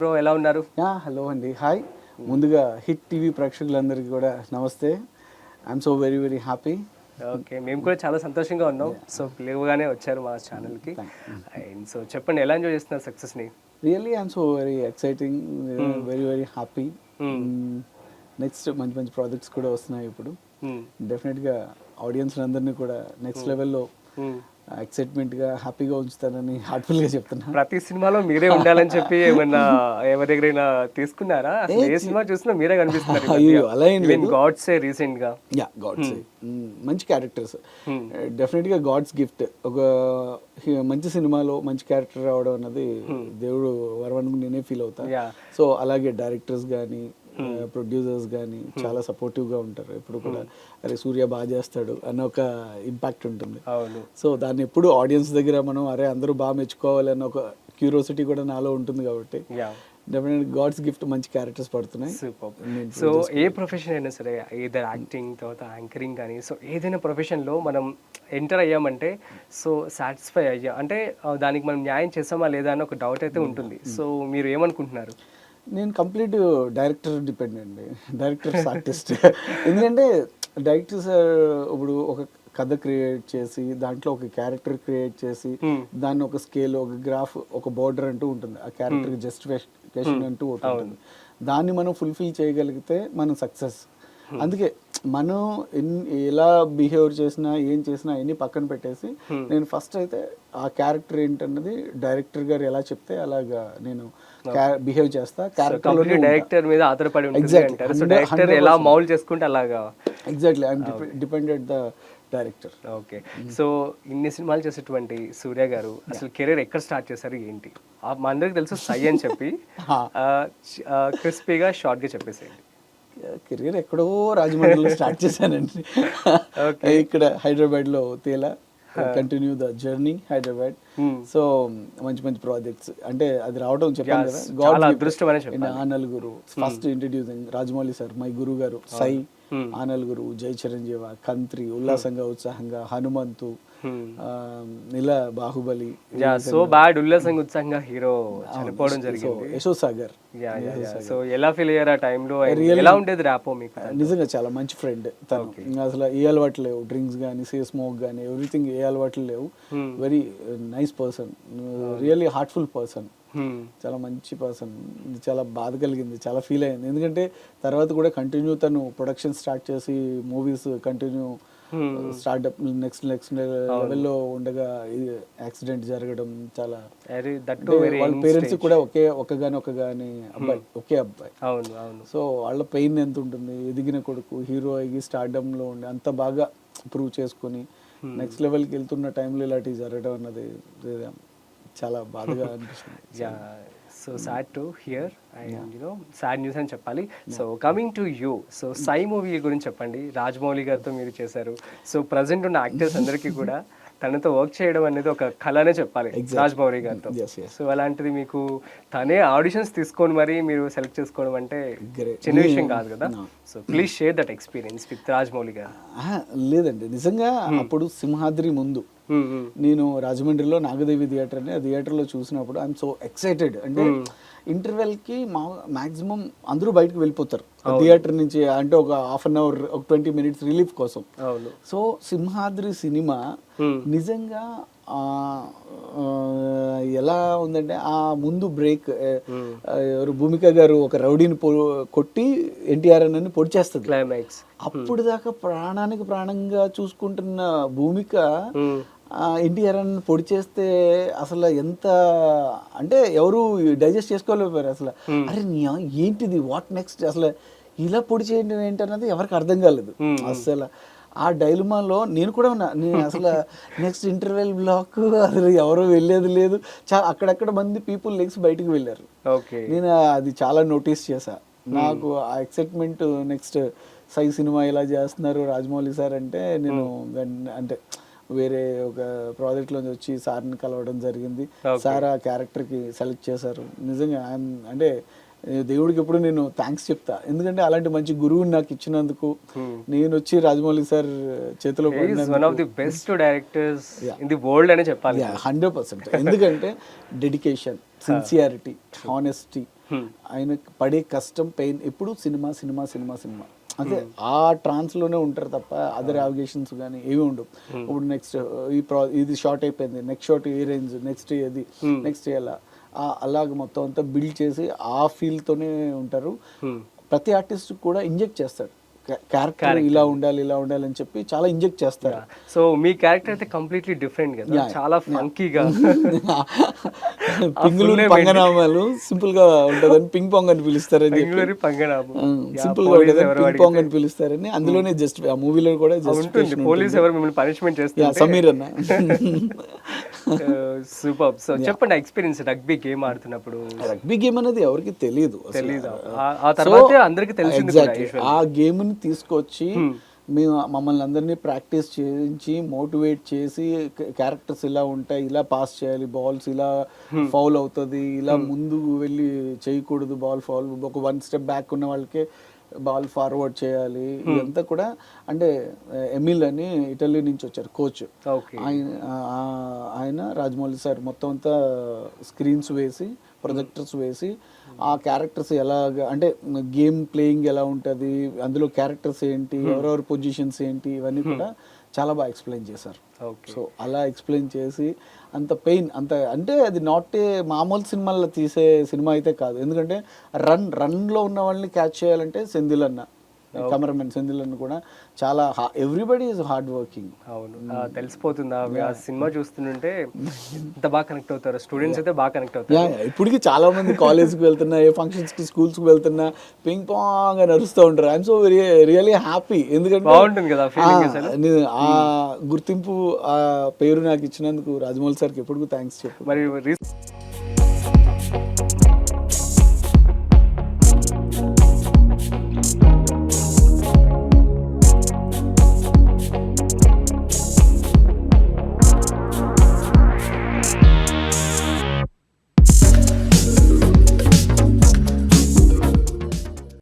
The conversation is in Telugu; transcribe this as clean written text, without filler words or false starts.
బ్రో ఎలా ఉన్నారు? హలో అండి, హాయ్. ముందుగా హిట్ టీవీ ప్రేక్షకులందరికీ కూడా నమస్తే. I'm so very very happy. Okay, మేము కూడా చాలా సంతోషంగా ఉన్నాం. సో పిలువగానే వచ్చారు మా ఛానల్కి. అండ్ సో చెప్పండి, ఎలా ఎంజాయ్ చేస్తున్నారు సక్సెస్ని? Really I'm so very exciting, very very happy. Next మంచి మంచి ప్రాజెక్ట్స్ కూడా వస్తున్నాయి ఇప్పుడు. డెఫినెట్గా ఆడియన్స్ అందరినీ కూడా నెక్స్ట్ లెవెల్లో ఎక్సైట్మెంట్గా హ్యాపీగా ఉంచుతానని హార్ట్ఫుల్గా చెప్తున్నా. ప్రతి సినిమాలో మీరే ఉండాలని చెప్పి ఏమన్నా ఎవరి దగ్గరైనా తీసుకున్నారా? అసలు ఏ సినిమా చూసినా మీరే కనిపిస్తున్నారు. అలా ఏం లేదు, గాడ్సే రీసెంట్గా. గాడ్స్ మంచి క్యారెక్టర్స్. డెఫినెట్గా గాడ్స్ గిఫ్ట్. ఒక మంచి సినిమాలో మంచి క్యారెక్టర్ రావడం అన్నది దేవుడు వరవని నేనే ఫీల్ అవుతా. సో అలాగే డైరెక్టర్స్ కానీ ప్రొడ్యూసర్స్ కానీ చాలా సపోర్టివ్గా ఉంటారు. ఎప్పుడు కూడా అరే సూర్య బాగా చేస్తాడు అన్న ఒక ఇంపాక్ట్ ఉంటుంది. సో దాన్ని ఎప్పుడు ఆడియన్స్ దగ్గర మనం అరే అందరూ బాగా మెచ్చుకోవాలి అన్న ఒక క్యూరియాసిటీ కూడా నాలో ఉంటుంది. కాబట్టి డెఫినెట్గా గాడ్స్ గిఫ్ట్ మంచి క్యారెక్టర్స్ పడుతున్నాయి. సో ఏ ప్రొఫెషన్ అయినా సరే, ఏదైనా యాక్టింగ్ తర్వాత యాంకరింగ్ కానీ, సో ఏదైనా ప్రొఫెషన్లో మనం ఎంటర్ అయ్యామంటే సో సాటిస్ఫై అయ్యాం అంటే దానికి మనం న్యాయం చేసామా లేదా అని ఒక డౌట్ అయితే ఉంటుంది. సో మీరు ఏమనుకుంటున్నారు? నేను complete director dependent, directors artist. ఎందుకంటే డైరెక్టర్స్ ఇప్పుడు ఒక కథ క్రియేట్ చేసి దాంట్లో ఒక క్యారెక్టర్ క్రియేట్ చేసి దాన్ని ఒక స్కేల్, ఒక గ్రాఫ్, ఒక బోర్డర్ అంటూ ఉంటుంది. ఆ క్యారెక్టర్కి జస్టిఫికేషన్ అంటూ ఉంటుంది. దాన్ని మనం ఫుల్ఫిల్ చేయగలిగితే మనం సక్సెస్. అందుకే మనం ఎలా బిహేవ్ చేసినా ఏం చేసినా అన్ని పక్కన పెట్టేసి నేను ఫస్ట్ అయితే ఆ క్యారెక్టర్ ఏంటన్నది డైరెక్టర్ గారు ఎలా చెప్తే అలాగా నేను బిహేవ్ చేస్తా. డైరెక్టర్ మీద ఆధారపడి ఉంటుంది. ఎలా మౌల్డ్ చేసుకుంటే అలాగా. Exactly I'm dependent the director. Okay, so ఇన్ని సినిమాలు చేసేటువంటి సూర్య గారు అసలు కెరీర్ ఎక్కడ స్టార్ట్ చేశారు ఏంటి? మా అందరికి తెలుసు సై అని చెప్పి, క్రిస్పీగా షార్ట్గా చెప్పేసేయండి. కెరీర్ ఎక్కడో రాజమండ్రిలో స్టార్ట్ చేశానండి. ఇక్కడ హైదరాబాద్లో తేలా continue the journey Hyderabad. So మంచి మంచి ప్రాజెక్ట్స్ అంటే అది రావడం చెప్పాను కదా, గాడ్ అదృష్టం అనే చెప్పాను. ఆ నలుగురు first introducing Rajamouli sir, my గురువు గారు, సై, ఆ నలుగురు, జై చిరంజీవ, కంత్రి, ఉల్లాసంగా ఉత్సాహంగా, హనుమంతు, ఇలా బాహుబలి. సో బ్యాడ్ ఉల్లాసంగా ఉత్సాహంగా హీరో చనిపోవడం జరిగింది. యశోద్ సాగర్. సో ఎలా ఫీల్ అయ్యారు ఆ టైంలో? ఎలా ఉండేది ర్యాపో మీకు? నిజంగా చాలా మంచి ఫ్రెండ్ తను. అసలు ఏ అలవాట్లు లేవు, డ్రింక్స్ కానీ స్మోక్ కానీ ఎవ్రీథింగ్ ఏ అలవాట్లు లేవు. Very nice person, really heartful person, చాలా మంచి పర్సన్. చాలా బాధ కలిగింది, చాలా ఫీల్ అయింది. ఎందుకంటే తర్వాత కూడా కంటిన్యూ తను ప్రొడక్షన్ స్టార్ట్ చేసి మూవీస్ కంటిన్యూ స్టార్ట్అప్ నెక్స్ట్ లెవెల్లో ఉండగా యాక్సిడెంట్ జరగడం చాలా. వాళ్ళ పేరెంట్స్ కూడా ఒకగాని అబ్బాయి, ఒకే అబ్బాయి. సో వాళ్ళ పెయిన్ ఎంత ఉంటుంది. ఎదిగిన కొడుకు హీరో అయ్యి స్టార్డమ్లో ఉండి అంత బాగా ప్రూవ్ చేసుకొని నెక్స్ట్ లెవెల్కి వెళ్తున్న టైంలో ఇలాంటివి జరగడం అన్నది చాలా బాధగా అనిపిస్తుంది. So sad to hear and sad news అని చెప్పాలి. So coming to you, so Sye movie గురించి చెప్పండి. రాజమౌళి గారితో మీరు చేశారు. సో ప్రజెంట్ ఉన్న యాక్టర్స్ అందరికీ కూడా తనతో వర్క్ చేయడం అనేది ఒక కళనే చెప్పాలి రాజమౌళి గారితో. సో అలాంటిది మీకు తనే ఆడిషన్స్ తీసుకొని మరి మీరు సెలెక్ట్ చేసుకోవడం అంటే చిన్న విషయం కాదు కదా. So please share that experience with Rajamouli గారు. లేదండి, నిజంగా అప్పుడు సింహాద్రి ముందు నేను రాజమండ్రిలో నాగదేవి థియేటర్ అని ఆ థియేటర్లో చూసినప్పుడు ఐఎమ్ సో ఎక్సైటెడ్. అంటే ఇంటర్వెల్కి మ్యాక్సిమం అందరూ బయటకు వెళ్ళిపోతారు థియేటర్ నుంచి, అంటే ఒక హాఫ్ అన్ అవర్, ఒక 20 minutes రిలీఫ్ కోసం. సో సింహాద్రి సినిమా నిజంగా ఎలా ఉందంటే ఆ ముందు బ్రేక్ ఎవరు భూమిక గారు ఒక రౌడీని కొట్టి ఎన్టీఆర్ అని పొడి చేస్తుంది క్లైమాక్స్. అప్పుడు దాకా ప్రాణానికి ప్రాణంగా చూసుకుంటున్న భూమిక ఎన్టీఆర్ అని పొడి చేస్తే అసలు ఎంత అంటే ఎవరు డైజెస్ట్ చేసుకోలేకపోయారు అసలు. అరే ఏంటిది, వాట్ నెక్స్ట్, అసలు ఇలా పొడి చేయడం ఏంటన్నది ఎవరికి అర్థం కాలేదు అసలు. ఆ డైలమాలో నేను కూడా ఉన్నా. నేను అసలు నెక్స్ట్ ఇంటర్వెల్ బ్లాక్ అసలు ఎవరో వెళ్ళేది లేదు. అక్కడక్కడ మంది పీపుల్ లెగ్స్ బయటకు వెళ్ళారు. నేను అది చాలా నోటీస్ చేశా. నాకు ఆ ఎక్సైట్మెంట్ నెక్స్ట్ సై సినిమా ఇలా చేస్తున్నారు రాజమౌళి సార్ అంటే, నేను అంటే వేరే ఒక ప్రాజెక్ట్లోంచి వచ్చి సార్ని కలవడం జరిగింది. సార్ ఆ క్యారెక్టర్కి సెలెక్ట్ చేశారు. నిజంగా అంటే దేవుడికి ఎప్పుడు నేను థ్యాంక్స్ చెప్తా. ఎందుకంటే అలాంటి మంచి గురువుని నాకు ఇచ్చినందుకు, నేను వచ్చి రాజమౌళి సార్ చేతిలో 100%. ఎందుకంటే డెడికేషన్, సిన్సియారిటీ, హానెస్టీ, ఆయన పడే కష్టం పెయిన్ ఎప్పుడు సినిమా సినిమా సినిమా సినిమా అదే ఆ ట్రాన్స్లోనే ఉంటారు తప్ప అదర్ యావిగేషన్స్ కానీ ఏమి ఉండవు. ఇప్పుడు నెక్స్ట్ ఇది షార్ట్ అయిపోయింది, నెక్స్ట్ షార్ట్ ఏ రేంజ్, నెక్స్ట్ ఏది, నెక్స్ట్ ఎలా, అలాగ మొత్తం అంతా బిల్డ్ చేసి ఆ ఫీల్తోనే ఉంటారు. ప్రతి ఆర్టిస్ట్ కూడా ఇంజెక్ట్ చేస్తాడు క్యారెక్టర్ ఇలా ఉండాలి ఇలా ఉండాలి అని చెప్పి చాలా ఇంజెక్ట్ చేస్తారు. సో మీ క్యారెక్టర్ అయితే కంప్లీట్లీ డిఫరెంట్ కదా, చాలా ఫంకీగా. పింగులూరి పంగనామాలు సింపుల్ గా ఉంటదని పింగ్ పాంగ్ అని పిలుస్తారని బెంగళూరు పంగనామం సింపుల్ గా ఉంటదని పింగ్ పాంగ్ అని పిలుస్తారని అందులోనే జస్ట్ ఆ మూవీలో కూడా ఉంటుంది. పోలీస్ ఎవరు మిమ్మల్ని పనిష్మెంట్ చేస్తారు, సమీర్ అన్న. సూపర్. సో చెప్పండి ఎక్స్పీరియన్స్ రగ్బీ గేమ్ ఆడుతున్నప్పుడు. రగ్బీ గేమ్ అనేది ఎవరికి తెలియదు, ఆ తర్వాత అందరికి తెలిసింది. ఆ గేమ్ ని తీసుకొచ్చి మేము మమ్మల్ని అందరినీ ప్రాక్టీస్ చేయించి మోటివేట్ చేసి క్యారెక్టర్స్ ఇలా ఉంటాయి, ఇలా పాస్ చేయాలి, బాల్స్ ఇలా ఫౌల్ అవుతుంది, ఇలా ముందుకు వెళ్ళి చేయకూడదు, బాల్ ఫౌల్, ఒక 1 స్టెప్ బ్యాక్ ఉన్న వాళ్ళకే బాల్ ఫార్వర్డ్ చేయాలి. ఇదంతా కూడా అంటే ఎమిల్ అని ఇటలీ నుంచి వచ్చారు కోచ్, ఆయన రాజమౌళి సార్ మొత్తం అంతా స్క్రీన్స్ వేసి ప్రొజెక్టర్స్ వేసి ఆ క్యారెక్టర్స్ ఎలాగ అంటే గేమ్ ప్లేయింగ్ ఎలా ఉంటుంది, అందులో క్యారెక్టర్స్ ఏంటి, ఎవరెవరి పొజిషన్స్ ఏంటి, ఇవన్నీ కూడా చాలా బాగా ఎక్స్ప్లెయిన్ చేశారు. సో అలా ఎక్స్ప్లెయిన్ చేసి అంత పెయిన్ అంత అంటే అది నాట్ ఏ మామూలు సినిమాల్లో తీసే సినిమా అయితే కాదు. ఎందుకంటే రన్లో ఉన్న వాళ్ళని క్యాచ్ చేయాలంటే సెంధిల్ అన్న, కెమెరామెన్ సెంధిల్ అన్న కూడా చాలా ఎవ్రీబడి ఈజ్ హార్డ్ వర్కింగ్. అవును, తెలిసిపోతుంది ఆ సినిమా చూస్తుంటే ఎంత బాగా కనెక్ట్ అవుతారు స్టూడెంట్స్ అయితే బాగా కనెక్ట్ అవుతారు. ఇప్పటికి చాలా మంది కాలేజ్కి వెళ్తున్నా, ఏ ఫంక్షన్స్కి స్కూల్స్కి వెళ్తున్నా పింగ్ పాంగ్ అని అరుస్తూ ఉంటారు. I'm so really happy. ఎందుకంటే బాగుంటుంది కదా ఆ గుర్తింపు ఆ పేరు నాకు ఇచ్చినందుకు రాజమౌళి సార్కి ఎప్పటికీ థ్యాంక్స్ చెప్పు. మరి